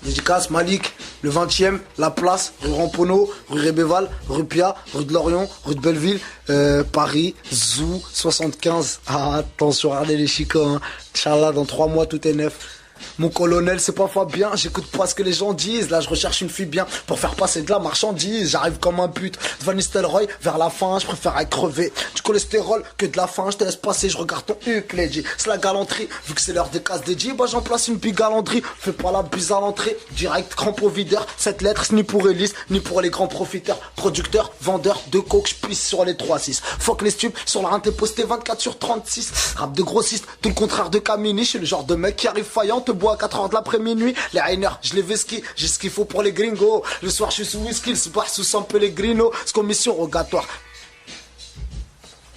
Dédicace Malik, le 20e, La Place, rue Rampono, rue Rébéval, rue Pia, rue de Lorient, rue de Belleville, Paris, Zou, 75. Ah, attention, regardez les chicots, hein. Inch'Allah, dans 3 mois, tout est neuf. Mon colonel, c'est pas Fabien, j'écoute pas ce que les gens disent. Là, je recherche une fille bien pour faire passer de la marchandise. J'arrive comme un pute. Van Nistelrooy, vers la fin, je préfère être crevé. Du cholestérol que de la faim, je te laisse passer, je regarde ton huc, Lady. C'est la galanterie, vu que c'est l'heure des cases dédiées, bah j'en place une bigalanterie. Fais pas la bise à l'entrée, direct, crampe au videur. Cette lettre, c'est ni pour Elise, ni pour les grands profiteurs. Producteurs, vendeurs de coke, j'pisse sur les 3-6. Fuck les stupes, sur la reine t'es posté 24/36. Rap de grossiste, tout le contraire de Camini. Je suis le genre de mec qui arrive faillant, te bois à 4h de l'après-minuit. Les Rainer, je les vesquis, j'ai ce qu'il faut pour les gringos. Le soir, je suis sous whisky, le soir, sous San Pellegrino. C'est commission rogatoire.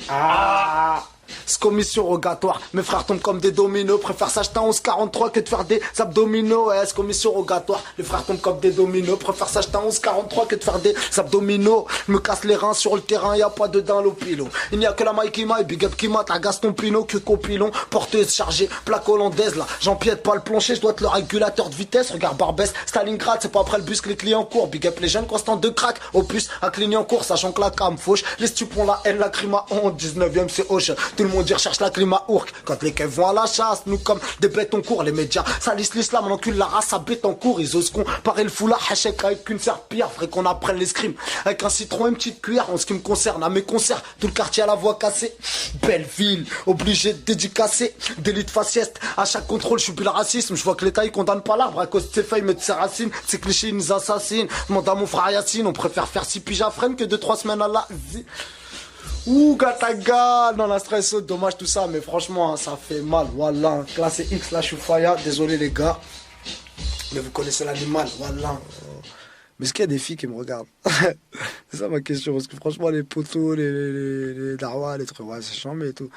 Ah, c'est commission rogatoire. Mes frères tombent comme des dominos. Préfère s'acheter un 11,43 que de faire des abdominaux. Ouais, c'est commission rogatoire. Les frères tombent comme des dominos. Préfère s'acheter un 11,43 que de faire des abdominaux. Je me casse les reins sur le terrain, y a pas de dinlopilo. Il n'y a que la Mikey Mike, Big Up Kimat, la Gaston Pino, que copilon. Porteuse chargée, plaque hollandaise là. J'empiète pas le plancher, je dois être le régulateur de vitesse. Regarde Barbès, Stalingrad, c'est pas après le bus que les clients courent. Big Up les jeunes constant de crack. Opus à Clignancourt, sachant que la cam fauche. Les stupes ont la haine, la crime à honte. 19ème c'est hoche. Tout le monde y recherche la climat ourk. Quand les keufs vont à la chasse, nous comme des bêtes en cours. Les médias salissent l'islam, on encule la race à bête en cours. Ils osent comparer le foulard hachek avec une serpillère. Faudrait qu'on apprenne l'escrime avec un citron et une petite cuillère. En ce qui me concerne, à mes concerts, tout le quartier à la voix cassée. Belle ville, obligé de dédicacer. Délit de faciès, à chaque contrôle je subis le racisme. Je vois que l'État il condamne pas l'arbre à cause de ses feuilles mais de ses racines. Ces clichés ils nous assassinent. Demande à mon frère Yacine, on préfère faire 6 piges à freine que 2-3 semaines à la vie. Ouh, Gataga, non, la stress, dommage tout ça, mais franchement, hein, ça fait mal. Voilà, classé X, là, je suis faya. Désolé, les gars. Mais vous connaissez l'animal, voilà. Mais est-ce qu'il y a des filles qui me regardent? C'est ça ma question, parce que franchement, les potos, les darwa, les trucs, ouais, c'est chambé et tout.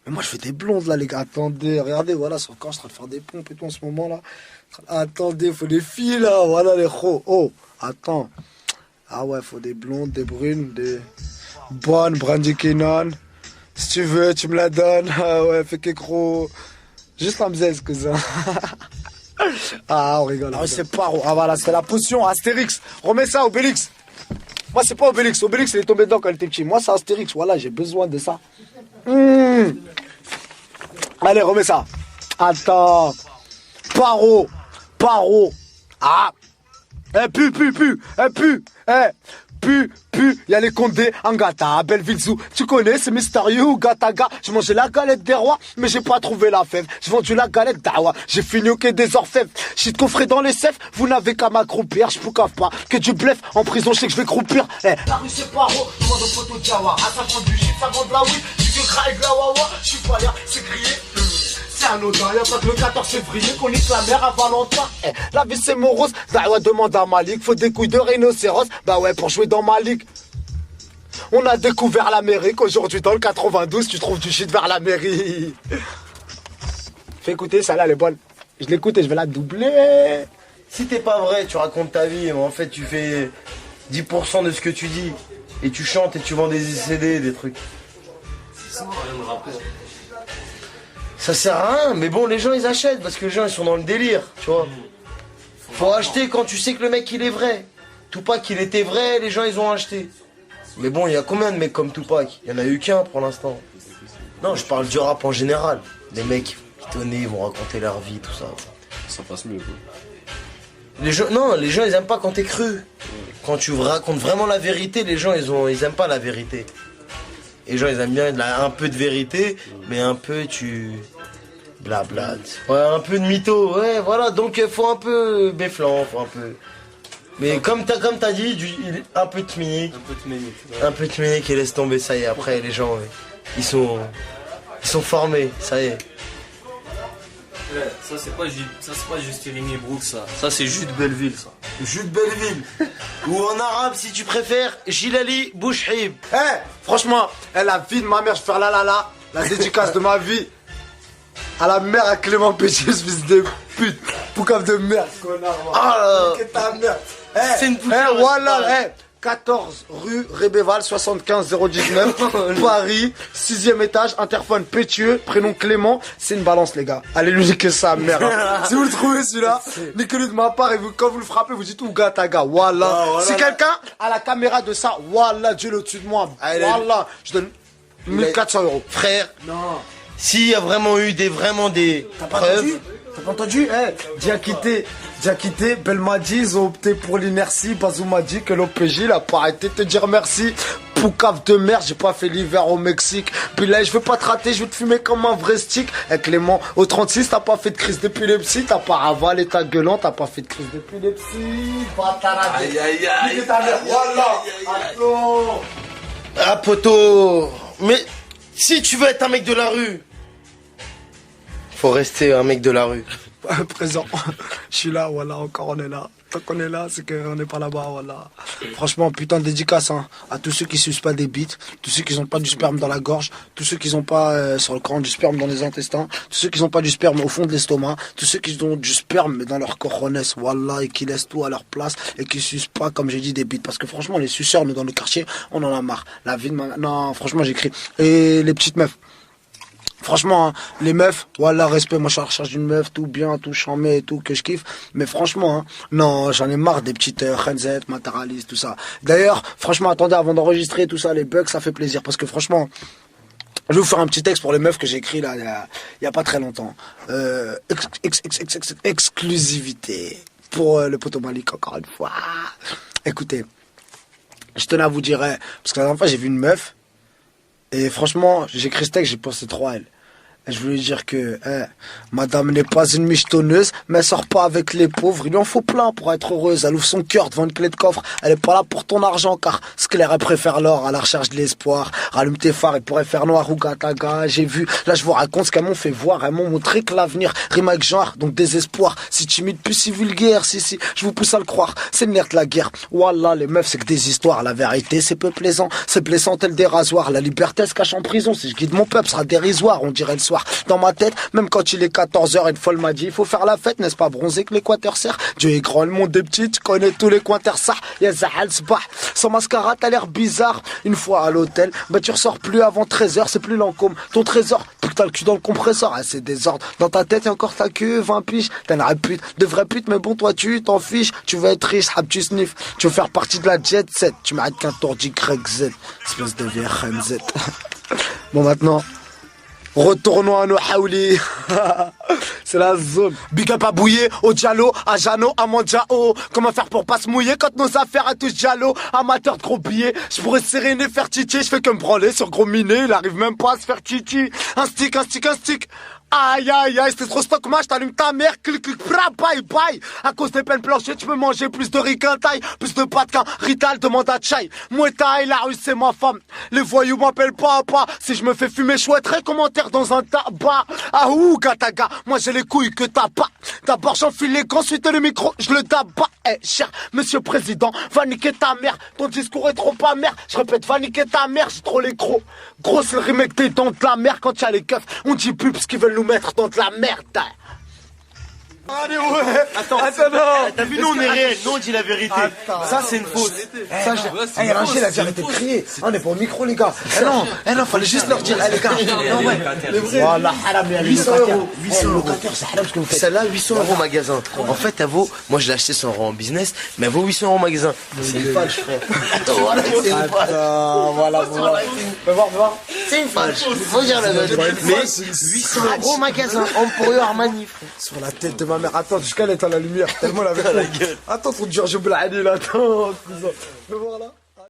Mais moi, je fais des blondes, là, les gars. Attendez, regardez, voilà, sur le camp, je suis en train de faire des pompes et tout en ce moment, là. Attendez, faut des filles, là, voilà, les chos. Oh, attends. Ah ouais, faut des blondes, des brunes, des... Bonne, Brandy Kenon. Si tu veux, tu me la donnes. Ah ouais, fais que gros. Juste la mzèze, cousin. Ah, on rigole. Ah, c'est paro. Ah, voilà, c'est la potion Astérix. Remets ça, Obélix. Moi, c'est pas Obélix. Obélix, il est tombé dedans quand il était petit. Moi, c'est Astérix. Voilà, j'ai besoin de ça. Allez, remets ça. Attends. Paro. Paro. Ah. Eh, pu. Y a les Condés, Angata, Belleville Zoo. Tu connais, c'est mystérieux, Gataga. J'ai mangé la galette des rois, mais j'ai pas trouvé la fève. J'ai vendu la galette d'Awa, j'ai fini au quai des orfèvres. J'suis de coffret dans les cefs, vous n'avez qu'à m'accroupir. J'poucave pas, que du bluff, en prison, je sais que je vais croupir. Eh. La rue c'est paro, demande aux photos de Jawa. À 50 du gif, ça vend de la weed. J'suis que craque de la wawa, j'suis pas l'air, c'est grillé. C'est anodin, y'a pas que le 14 février qu'on nique la mère à Valentin. Eh, la vie c'est morose, Dawa demande à Malik, faut des couilles de rhinocéros. Bah ouais, pour jouer dans Malik. On a découvert l'Amérique, aujourd'hui dans le 92, tu trouves du shit vers la mairie. Fais écouter, celle-là elle est bonne. Je l'écoute et je vais la doubler. Si t'es pas vrai, tu racontes ta vie, mais en fait tu fais 10% de ce que tu dis. Et tu chantes et tu vends des CD, des trucs. Ça sert à rien, mais bon, les gens ils achètent parce que les gens ils sont dans le délire, tu vois. Faut acheter quand tu sais que le mec il est vrai. Tupac il était vrai, les gens ils ont acheté. Mais bon, il y a combien de mecs comme Tupac? Il y en a eu qu'un pour l'instant. Non, je parle du rap en général. Les mecs qui tonner, ils vont raconter leur vie, tout ça. Ça passe mieux quoi. Les gens, non, les gens ils aiment pas quand t'es cru. Quand tu racontes vraiment la vérité, les gens ils aiment pas la vérité. Les gens ils aiment bien un peu de vérité, mais un peu tu... Blabla. Ouais, un peu de mytho, ouais, voilà. Donc faut un peu béflant, faut un peu... Mais comme t'as dit, un peu de tminique. Un peu de tminique et laisse tomber, ça y est. Après les gens, ils sont formés, ça y est. Ouais, ça c'est pas juste Rémi Brooks ça. Ça c'est Jude Belleville ça. Jude Belleville. Ou en arabe si tu préfères, Jilali Bouchhib. Eh, franchement, la vie de ma mère, je vais faire la dédicace de ma vie. À la mère à Clément Pétius, fils de pute. Poucave de merde, connard. Ah, ta mère. C'est une poussière, voilà, c'est 14 rue Rébéval, 75 019, Paris, 6e étage, interphone Pétieux, prénom Clément. C'est une balance, les gars. Allez lui niquer sa mère. Hein. Si vous le trouvez, celui-là, niquez-le de ma part et vous, quand vous le frappez, vous dites Ouga Taga. Voilà. Si quelqu'un a la caméra de ça, voilà, Dieu le au-dessus de moi. Voilà. Je donne 1400 €. Frère, Non. s'il y a vraiment eu des preuves. T'as pas entendu? Diakité, Belmadi, ils ont opté pour l'inertie. Bazou m'a dit que l'OPJ, il a pas arrêté de te dire merci. Poucave de merde, j'ai pas fait l'hiver au Mexique. Puis là, je veux pas te rater, je veux te fumer comme un vrai stick. Et Clément, au 36, t'as pas fait de crise d'épilepsie. T'as pas ravalé ta gueulante, t'as pas fait de crise d'épilepsie. Aïe, aïe, aïe. Voilà. Attends. Ah, poto. Mais si tu veux être un mec de la rue, faut rester un mec de la rue. Présent. Je suis là, voilà, encore on est là. Tant qu'on est là, c'est qu'on n'est pas là-bas, voilà. Franchement, putain de dédicace hein, à tous ceux qui sucent pas des bites, tous ceux qui n'ont pas du sperme dans la gorge, tous ceux qui n'ont pas sur le courant du sperme dans les intestins, tous ceux qui n'ont pas du sperme au fond de l'estomac, tous ceux qui ont du sperme dans leur coronets, voilà, et qui laissent tout à leur place et qui sucent pas, comme j'ai dit, des bites. Parce que franchement, les suceurs, nous, dans le quartier, on en a marre. La vie de ma... Non, franchement, j'écris. Et les petites meufs. Franchement, hein, les meufs, voilà, respect, moi je suis à la recherche d'une meuf, tout bien, tout charmé et tout, que je kiffe. Mais franchement, hein, non, j'en ai marre des petites Renzet, Mataralis, tout ça. D'ailleurs, franchement, attendez, avant d'enregistrer tout ça, les bugs, ça fait plaisir. Parce que franchement, je vais vous faire un petit texte pour les meufs que j'ai écrit là, il y a pas très longtemps. Exclusivité pour le poteau Malik, encore une fois. Écoutez, je tenais à vous dire, parce que la dernière fois, j'ai vu une meuf, et franchement, j'ai écrit ce texte, j'ai pensé trop à elle. Et je voulais dire que madame n'est pas une michetonneuse, mais elle sort pas avec les pauvres. Il lui en faut plein pour être heureuse. Elle ouvre son cœur devant une clé de coffre. Elle est pas là pour ton argent, car ce clair, elle préfère l'or à la recherche de l'espoir. Rallume tes phares, elle pourrait faire noir ou gataga. J'ai vu, là je vous raconte ce qu'elles m'ont fait voir. Elles m'ont montré que l'avenir rime avec genre, donc désespoir. Si timide, plus si vulgaire, si, je vous pousse à le croire. C'est le nerf de la guerre. Wallah, les meufs, c'est que des histoires. La vérité, c'est peu plaisant. C'est blessant tel des rasoirs. La liberté se cache en prison. Si je guide mon peuple, sera dérisoire, on dirait le soir. Dans ma tête, même quand il est 14h, une folle m'a dit, il faut faire la fête, n'est-ce pas, bronzé que l'équateur sert. Dieu est grand, le monde est petit, tu connais tous les coins terre ça. Y'a Zahal Sbah. Sans mascara, t'as l'air bizarre. Une fois à l'hôtel, bah tu ressors plus avant 13h, c'est plus Lancôme. Ton trésor, puis que t'as le cul dans le compresseur, c'est désordre. Dans ta tête, y'a encore ta queue, 20 piges. T'as une répute, de vraie pute, mais bon, toi, tu t'en fiches. Tu veux être riche, tu sniff. Tu veux faire partie de la jet set. Tu m'arrêtes qu'un tour d'YZ. Espèce de VRMZ. Bon, maintenant. Retournons à nos haoulis. C'est la zone. Big up à Bouillé, au Diallo, à Jeannot, à Mandjao. Comment faire pour pas se mouiller quand nos affaires à tous Diallo? Amateur de gros billets, je pourrais serrer faire titi. Je fais que me branler sur gros minet, il arrive même pas à se faire titi. Un stick. Aïe aïe aïe, c'était trop stock match, t'allumes ta mère, clic, bra, bye bye. À cause des peines planchées, tu peux manger plus de riz qu'un taille, plus de pâtes qu'un Rital, demande à Chai. Moi taille, la rue c'est ma femme. Les voyous m'appellent papa. Si je me fais fumer, je souhaiterais commentaire dans un tabac. Ah ouh, gataga, moi j'ai les couilles que t'as pas. D'abord j'enfile les gants, ensuite le micro, je le tabac. Cher monsieur président, va niquer ta mère. Ton discours est trop pas mère. Je répète, va niquer ta mère, j'ai trop les crocs. Grosse le remake des dents de la mère quand y'a les keufs. On dit plus parce qu'ils veulent nous mettre dans de la merde. Allez ouais. Attends non. T'as vu, nous on est réel, nous on dit la vérité. Ça c'est une faute. Ça, Rachid, il a déjà arrêté de crier. On est pas au micro, les gars. Non, fallait juste leur dire, les gars. Non, ouais. Voilà, haram, 800 €. 800 €. C'est haram ce que vous faites. Celle-là, 800 € magasin. En fait, elle vaut, moi je l'ai acheté 100 € en business, mais elle vaut 800 € magasin. C'est une falche, frère. Voilà, c'est une falche. Voilà. Fais voir. C'est une falche. Faut dire la vérité. Mais 800 € magasin, Emporio Armani, frère. Sur la tête de ma mère. Attends, jusqu'à elle est à la lumière. Tellement la gueule. Attends, ton Giorgio Blahani là. Attends. Me voir là.